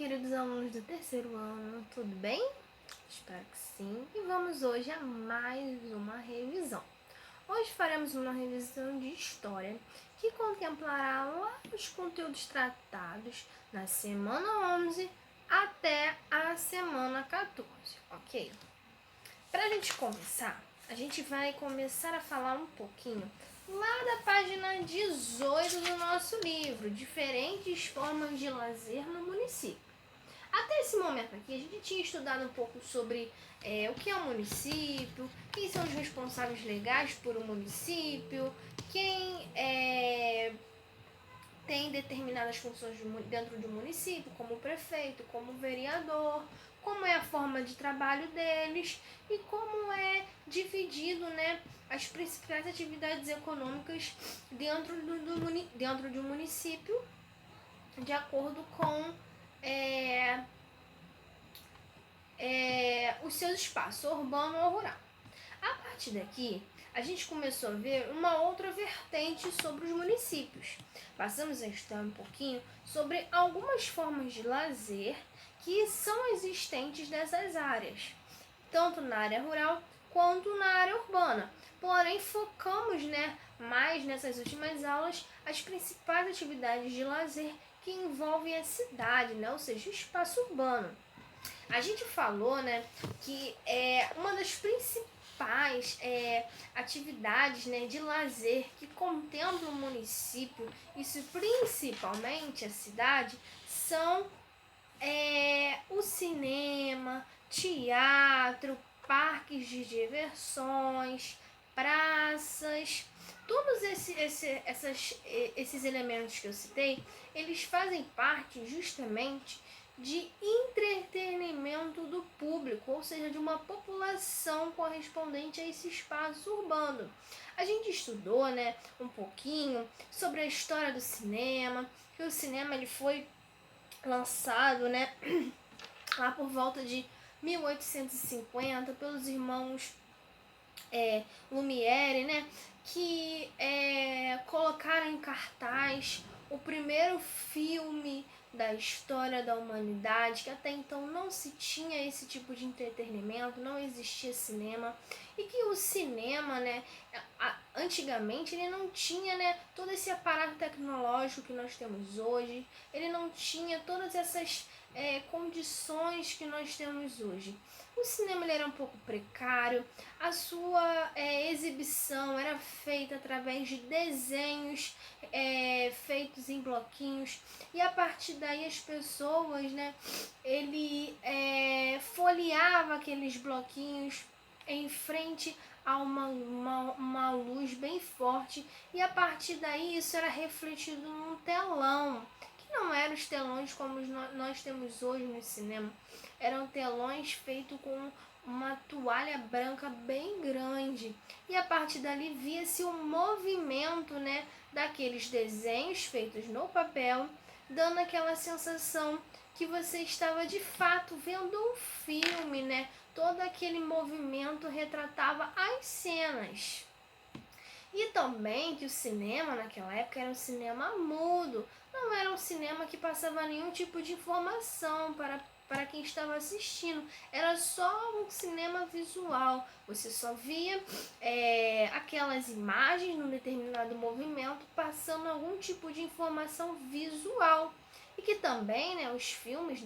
queridos alunos do terceiro ano, tudo bem? Espero que sim. E vamos hoje a mais uma revisão. Hoje faremos uma revisão de história que contemplará lá os conteúdos tratados na semana 11 até a semana 14, ok? Para a gente começar, a gente vai começar a falar um pouquinho lá da página 18 do nosso livro, Diferentes Formas de Lazer no Município. Até esse momento aqui, a gente tinha estudado um pouco sobre o que é o município, quem são os responsáveis legais por um município, quem tem determinadas funções dentro de um município, como o prefeito, como o vereador, como é a forma de trabalho deles e como é dividido, né, as principais atividades econômicas dentro de um município, de acordo com os seus espaços, urbano ou rural. A partir daqui, a gente começou a ver uma outra vertente sobre os municípios. Passamos a estudar um pouquinho sobre algumas formas de lazer que são existentes nessas áreas, tanto na área rural quanto na área urbana. Porém, focamos, mais nessas últimas aulas as principais atividades de lazer que envolvem a cidade, ou seja, o espaço urbano. A gente falou, que uma das principais atividades, de lazer que contempla o município, isso principalmente a cidade, são o cinema, teatro, parques de diversões, praças. Todos esses elementos que eu citei, eles fazem parte justamente de entretenimento do público, ou seja, de uma população correspondente a esse espaço urbano. A gente estudou, um pouquinho sobre a história do cinema, que o cinema ele foi lançado, lá por volta de 1850 pelos irmãos Lumière, que colocaram em cartaz o primeiro filme da história da humanidade, que até então não se tinha esse tipo de entretenimento, não existia cinema, e que o cinema, antigamente ele não tinha, todo esse aparato tecnológico que nós temos hoje, ele não tinha todas essas condições que nós temos hoje. O cinema ele era um pouco precário, a sua exibição era feita através de desenhos feitos em bloquinhos, e a partir daí as pessoas, ele folheava aqueles bloquinhos em frente a uma luz bem forte, e a partir daí isso era refletido num telão, que não eram os telões como nós temos hoje no cinema, eram telões feitos com uma toalha branca bem grande, e a partir dali via-se o movimento, daqueles desenhos feitos no papel, dando aquela sensação que você estava de fato vendo um filme, todo aquele movimento retratava as cenas. E também que o cinema naquela época era um cinema mudo, não era um cinema que passava nenhum tipo de informação para quem estava assistindo, era só um cinema visual, você só via aquelas imagens num determinado movimento passando algum tipo de informação visual. E que também, os filmes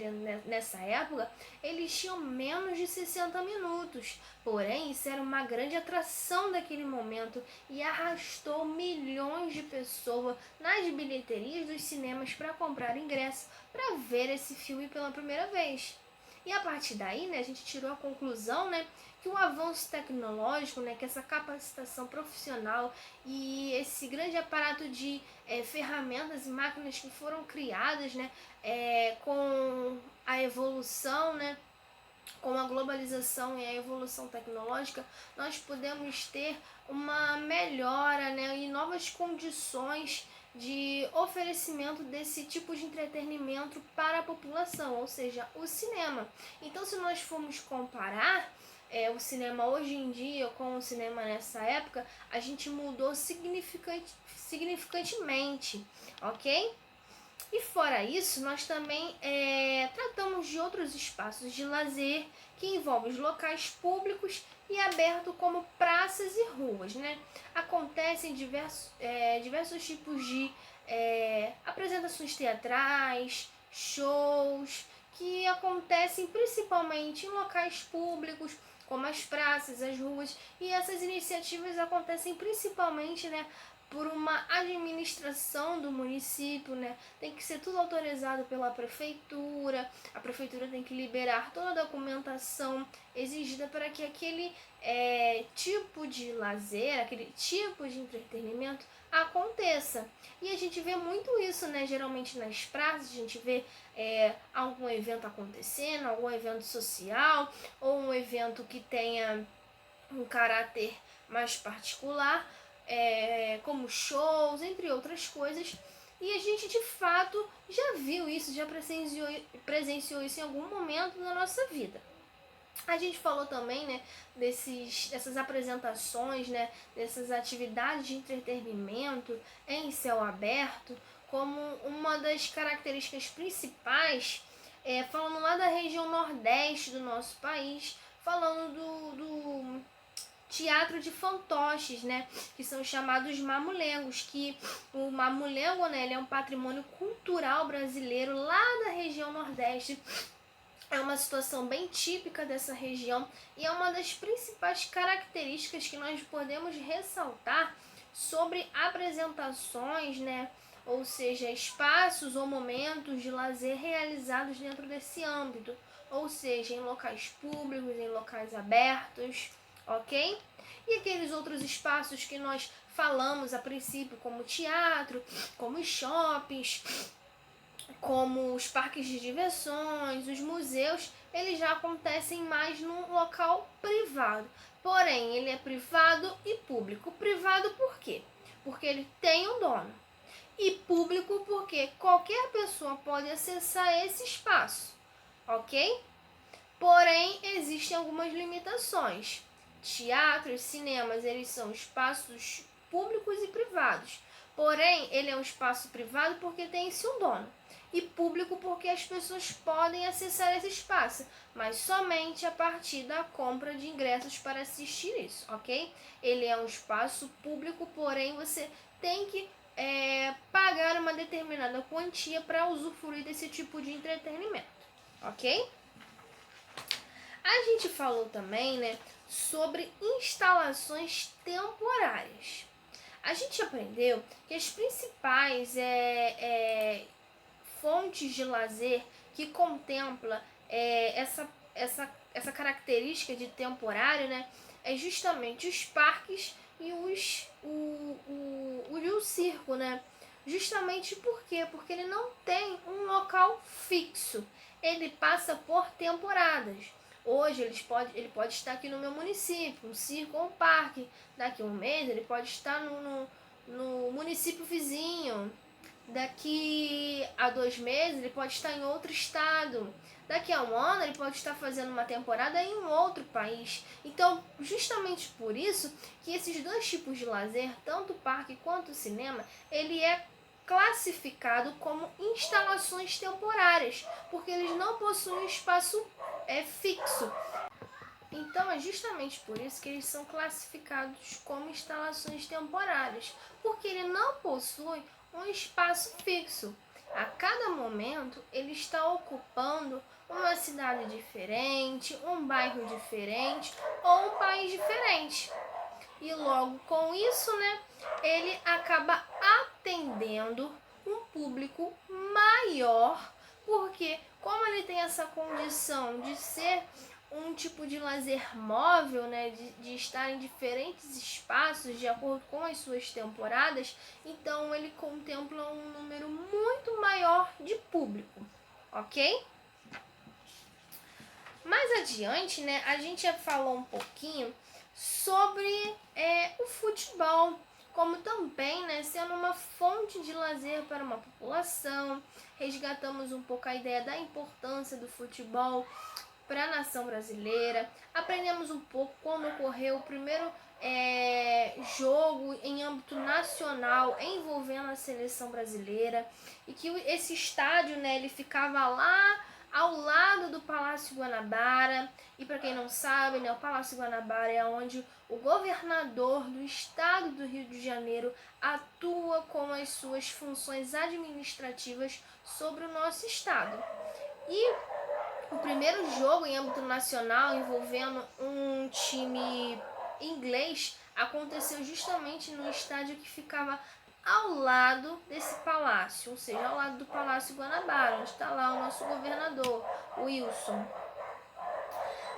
nessa época, eles tinham menos de 60 minutos. Porém, isso era uma grande atração daquele momento e arrastou milhões de pessoas nas bilheterias dos cinemas para comprar ingresso para ver esse filme pela primeira vez. E a partir daí, a gente tirou a conclusão, que o avanço tecnológico, que essa capacitação profissional e esse grande aparato de ferramentas e máquinas que foram criadas, com a evolução, com a globalização e a evolução tecnológica, nós podemos ter uma melhora, e novas condições de oferecimento desse tipo de entretenimento para a população, ou seja, o cinema. Então, se nós formos comparar o cinema hoje em dia com o cinema nessa época, a gente mudou significantemente, ok? E fora isso, nós também tratamos de outros espaços de lazer que envolvem os locais públicos e abertos como praças e ruas, né? Acontecem diversos tipos de apresentações teatrais, shows, que acontecem principalmente em locais públicos, como as praças, as ruas, e essas iniciativas acontecem principalmente, né, por uma administração do município, né? Tem que ser tudo autorizado pela prefeitura, a prefeitura tem que liberar toda a documentação exigida para que aquele tipo de lazer, aquele tipo de entretenimento aconteça. E a gente vê muito isso, né? Geralmente nas praças, a gente vê algum evento acontecendo, algum evento social, ou um evento que tenha um caráter mais particular, como shows, entre outras coisas. E a gente de fato já viu isso, já presenciou isso em algum momento na nossa vida. A gente falou também, né, dessas apresentações, né, dessas atividades de entretenimento em céu aberto, como uma das características principais, falando lá da região nordeste do nosso país, falando do teatro de fantoches, né, que são chamados mamulengos, que o mamulengo, né, ele é um patrimônio cultural brasileiro lá da região nordeste. É uma situação bem típica dessa região e é uma das principais características que nós podemos ressaltar sobre apresentações, né? Ou seja, espaços ou momentos de lazer realizados dentro desse âmbito, ou seja, em locais públicos, em locais abertos, ok? E aqueles outros espaços que nós falamos a princípio, como teatro, como shoppings, como os parques de diversões, os museus, eles já acontecem mais num local privado. Porém, ele é privado e público. Privado por quê? Porque ele tem um dono. E público porque qualquer pessoa pode acessar esse espaço, ok? Porém, existem algumas limitações. Teatros, cinemas, eles são espaços públicos e privados. Porém, ele é um espaço privado porque tem esse um dono. E público porque as pessoas podem acessar esse espaço, mas somente a partir da compra de ingressos para assistir isso, ok? Ele é um espaço público, porém você tem que pagar uma determinada quantia para usufruir desse tipo de entretenimento, ok? A gente falou também, né, sobre instalações temporárias. A gente aprendeu que as principais fontes de lazer que contempla essa característica de temporário, né, é justamente os parques e o circo, né? Justamente por quê? Porque ele não tem um local fixo. Ele passa por temporadas. Hoje ele pode estar aqui no meu município, um circo ou um parque. Daqui a um mês ele pode estar no município vizinho. Daqui a 2 meses ele pode estar em outro estado. Daqui a um ano ele pode estar fazendo uma temporada em um outro país. Então, justamente por isso que esses dois tipos de lazer, tanto o parque quanto o cinema, ele é classificado como instalações temporárias, porque eles não possuem espaço fixo. Então é justamente por isso que eles são classificados como instalações temporárias, porque ele não possui um espaço fixo. A cada momento ele está ocupando uma cidade diferente, um bairro diferente ou um país diferente. E logo com isso, né, ele acaba atendendo um público maior, porque como ele tem essa condição de ser um tipo de lazer móvel, né, de estar em diferentes espaços de acordo com as suas temporadas, então ele contempla um número muito maior de público, ok? Mais adiante, né, a gente já falou um pouquinho sobre o futebol, como também, né, sendo uma fonte de lazer para uma população. Resgatamos um pouco a ideia da importância do futebol para a nação brasileira. Aprendemos um pouco como ocorreu o primeiro jogo em âmbito nacional envolvendo a seleção brasileira, e que esse estádio, né, ele ficava lá ao lado do Palácio Guanabara. E para quem não sabe, né, o Palácio Guanabara é onde o governador do estado do Rio de Janeiro atua com as suas funções administrativas sobre o nosso estado. E o primeiro jogo em âmbito nacional envolvendo um time inglês aconteceu justamente no estádio que ficava ao lado desse palácio, ou seja, ao lado do Palácio Guanabara, onde está lá o nosso governador, Wilson.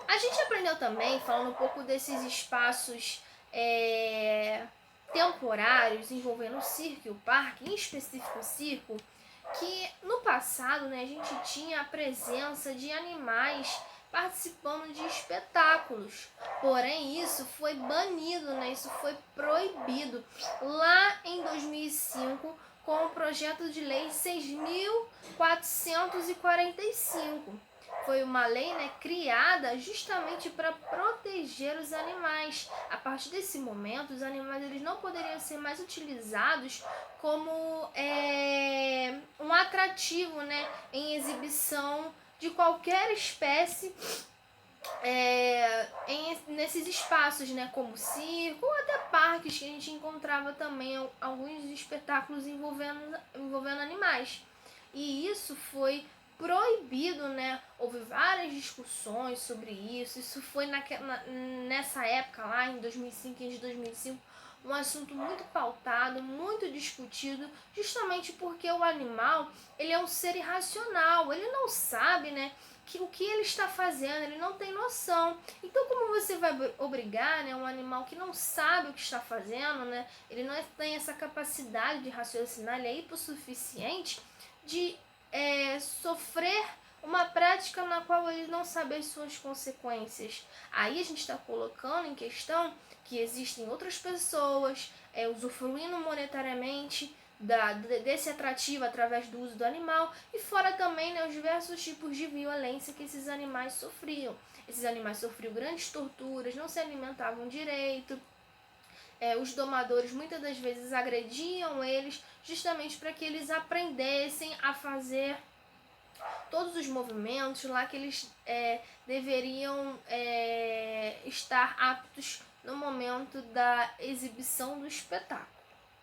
A gente aprendeu também, falando um pouco desses espaços temporários envolvendo o circo e o parque, em específico o circo, que no passado, né, a gente tinha a presença de animais participando de espetáculos. Porém, isso foi banido, né? Isso foi proibido lá em 2005 com o projeto de lei 6.445. Foi uma lei, né, criada justamente para proteger os animais. A partir desse momento, os animais eles não poderiam ser mais utilizados como um atrativo, né, em exibição de qualquer espécie nesses espaços, né, como circo ou até parques, que a gente encontrava também alguns espetáculos envolvendo animais. E isso foi proibido, né? Houve várias discussões sobre isso. Isso foi nessa época lá, em 2005, em 2005, um assunto muito pautado, muito discutido, justamente porque o animal, ele é um ser irracional, ele não sabe, né, o que ele está fazendo, ele não tem noção. Então, como você vai obrigar, né, um animal que não sabe o que está fazendo, né, ele não tem essa capacidade de raciocinar, ele é hipossuficiente, de sofrer uma prática na qual ele não sabe as suas consequências. Aí a gente está colocando em questão que existem outras pessoas usufruindo monetariamente desse atrativo através do uso do animal, e fora também, né, os diversos tipos de violência que esses animais sofriam. Esses animais sofriam grandes torturas, não se alimentavam direito, os domadores muitas das vezes agrediam eles justamente para que eles aprendessem a fazer todos os movimentos lá que eles deveriam estar aptos no momento da exibição do espetáculo,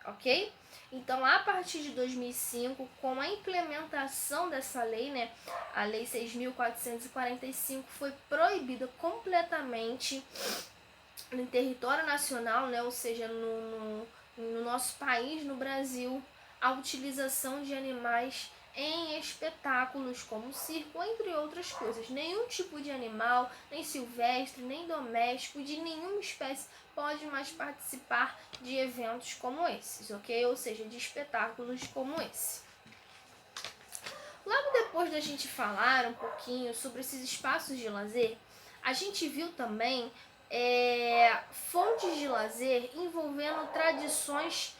ok? Então, a partir de 2005, com a implementação dessa lei, né, a Lei 6.445, foi proibida completamente no território nacional, né, ou seja, no nosso país, no Brasil, a utilização de animais em espetáculos como circo, entre outras coisas. Nenhum tipo de animal, nem silvestre, nem doméstico, de nenhuma espécie pode mais participar de eventos como esses, ok? Ou seja, de espetáculos como esse. Logo depois da gente falar um pouquinho sobre esses espaços de lazer, a gente viu também fontes de lazer envolvendo tradições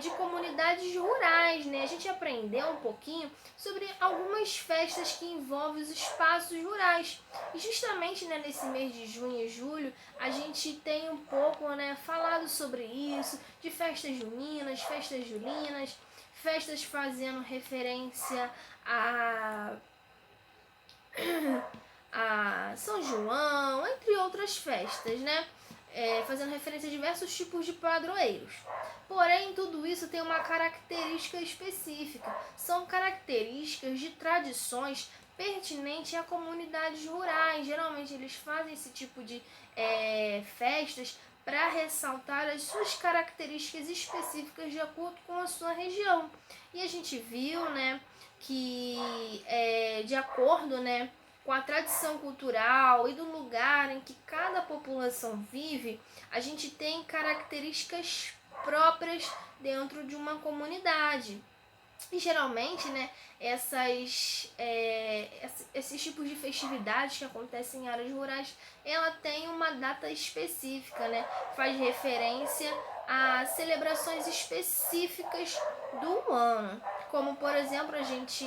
de comunidades rurais, né? A gente aprendeu um pouquinho sobre algumas festas que envolvem os espaços rurais. E justamente, né, nesse mês de junho e julho, a gente tem um pouco, né, falado sobre isso, de festas juninas, festas julinas, festas fazendo referência a São João, entre outras festas, né? Fazendo referência a diversos tipos de padroeiros. Porém, tudo isso tem uma característica específica. São características de tradições pertinentes a comunidades rurais. Geralmente eles fazem esse tipo de festas para ressaltar as suas características específicas de acordo com a sua região. E a gente viu, né, que de acordo, né, com a tradição cultural e do lugar em que cada população vive, a gente tem características próprias dentro de uma comunidade. E geralmente, né, esses tipos de festividades que acontecem em áreas rurais, ela tem uma data específica, né? Faz referência a celebrações específicas do ano. Como, por exemplo, a gente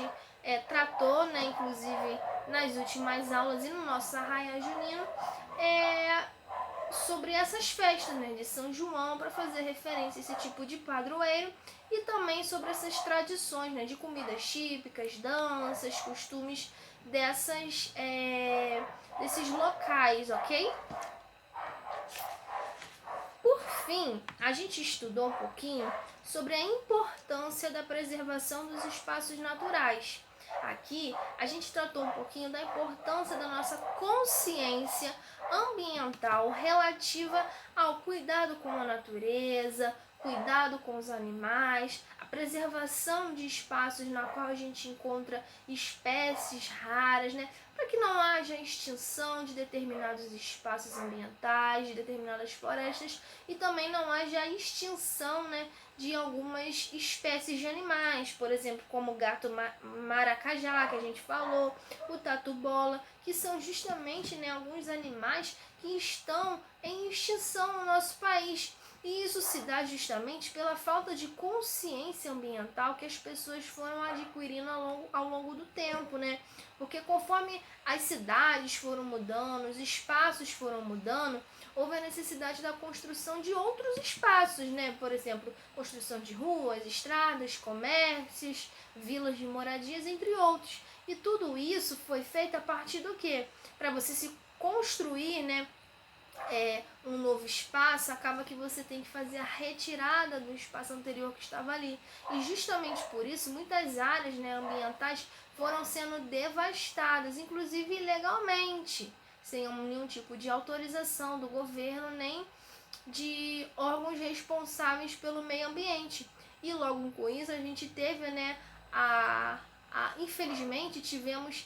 tratou, né, inclusive nas últimas aulas e no nosso Arraiá Junino, sobre essas festas, né, de São João, para fazer referência a esse tipo de padroeiro, e também sobre essas tradições, né, de comidas típicas, danças, costumes desses locais, ok? Por fim, a gente estudou um pouquinho sobre a importância da preservação dos espaços naturais. Aqui, a gente tratou um pouquinho da importância da nossa consciência ambiental relativa ao cuidado com a natureza, cuidado com os animais, a preservação de espaços na qual a gente encontra espécies raras, né? Para que não haja extinção de determinados espaços ambientais, de determinadas florestas, e também não haja extinção, né, de algumas espécies de animais, por exemplo, como o gato maracajá, que a gente falou, o tatu-bola, que são justamente, né, alguns animais que estão em extinção no nosso país. E isso se dá justamente pela falta de consciência ambiental que as pessoas foram adquirindo ao longo do tempo, né? Porque conforme as cidades foram mudando, os espaços foram mudando, houve a necessidade da construção de outros espaços, né? Por exemplo, construção de ruas, estradas, comércios, vilas de moradias, entre outros. E tudo isso foi feito a partir do quê? Para você se construir, né? Um novo espaço, acaba que você tem que fazer a retirada do espaço anterior que estava ali. E justamente por isso, muitas áreas, né, ambientais foram sendo devastadas, inclusive ilegalmente, sem nenhum tipo de autorização do governo, nem de órgãos responsáveis pelo meio ambiente. E logo com isso a gente teve, né, infelizmente tivemos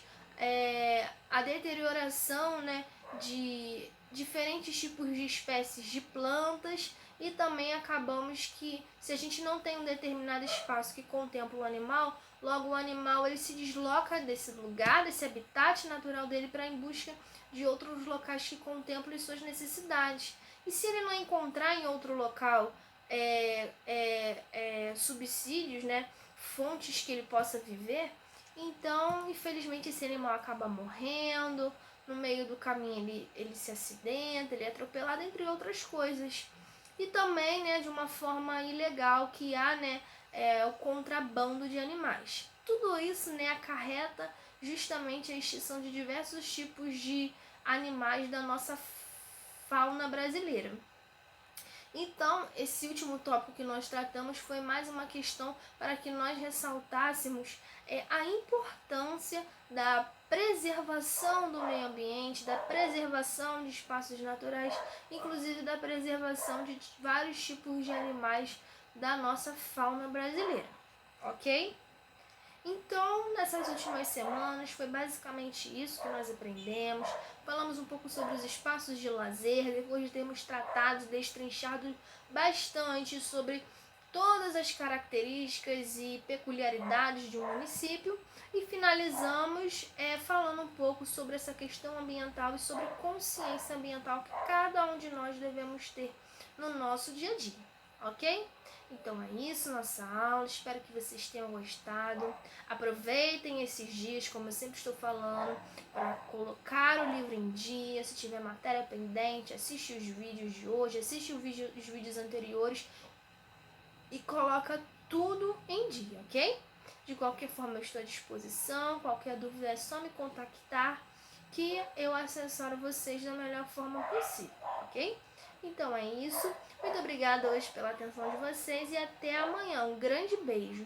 a deterioração, né, de diferentes tipos de espécies de plantas, e também acabamos que, se a gente não tem um determinado espaço que contempla o animal, logo o animal ele se desloca desse lugar, desse habitat natural dele, para em busca de outros locais que contemplem suas necessidades. E se ele não encontrar em outro local subsídios, né, fontes que ele possa viver, então infelizmente esse animal acaba morrendo, no meio do caminho ele se acidenta, ele é atropelado, entre outras coisas. E também, né, de uma forma ilegal, que há, né, o contrabando de animais. Tudo isso, né, acarreta justamente a extinção de diversos tipos de animais da nossa fauna brasileira. Então, esse último tópico que nós tratamos foi mais uma questão para que nós ressaltássemos a importância da preservação do meio ambiente, da preservação de espaços naturais, inclusive da preservação de vários tipos de animais da nossa fauna brasileira, ok? Então, nessas últimas semanas, foi basicamente isso que nós aprendemos. Falamos um pouco sobre os espaços de lazer, depois de termos tratado e destrinchado bastante sobre todas as características e peculiaridades de um município. E finalizamos falando um pouco sobre essa questão ambiental e sobre consciência ambiental que cada um de nós devemos ter no nosso dia a dia, ok? Então é isso, nossa aula. Espero que vocês tenham gostado. Aproveitem esses dias, como eu sempre estou falando, para colocar o livro em dia. Se tiver matéria pendente, assiste os vídeos de hoje, assiste os vídeos anteriores e coloca tudo em dia, ok? De qualquer forma, eu estou à disposição. Qualquer dúvida é só me contactar, que eu assessoro vocês da melhor forma possível, ok? Então é isso. Muito obrigada hoje pela atenção de vocês e até amanhã. Um grande beijo.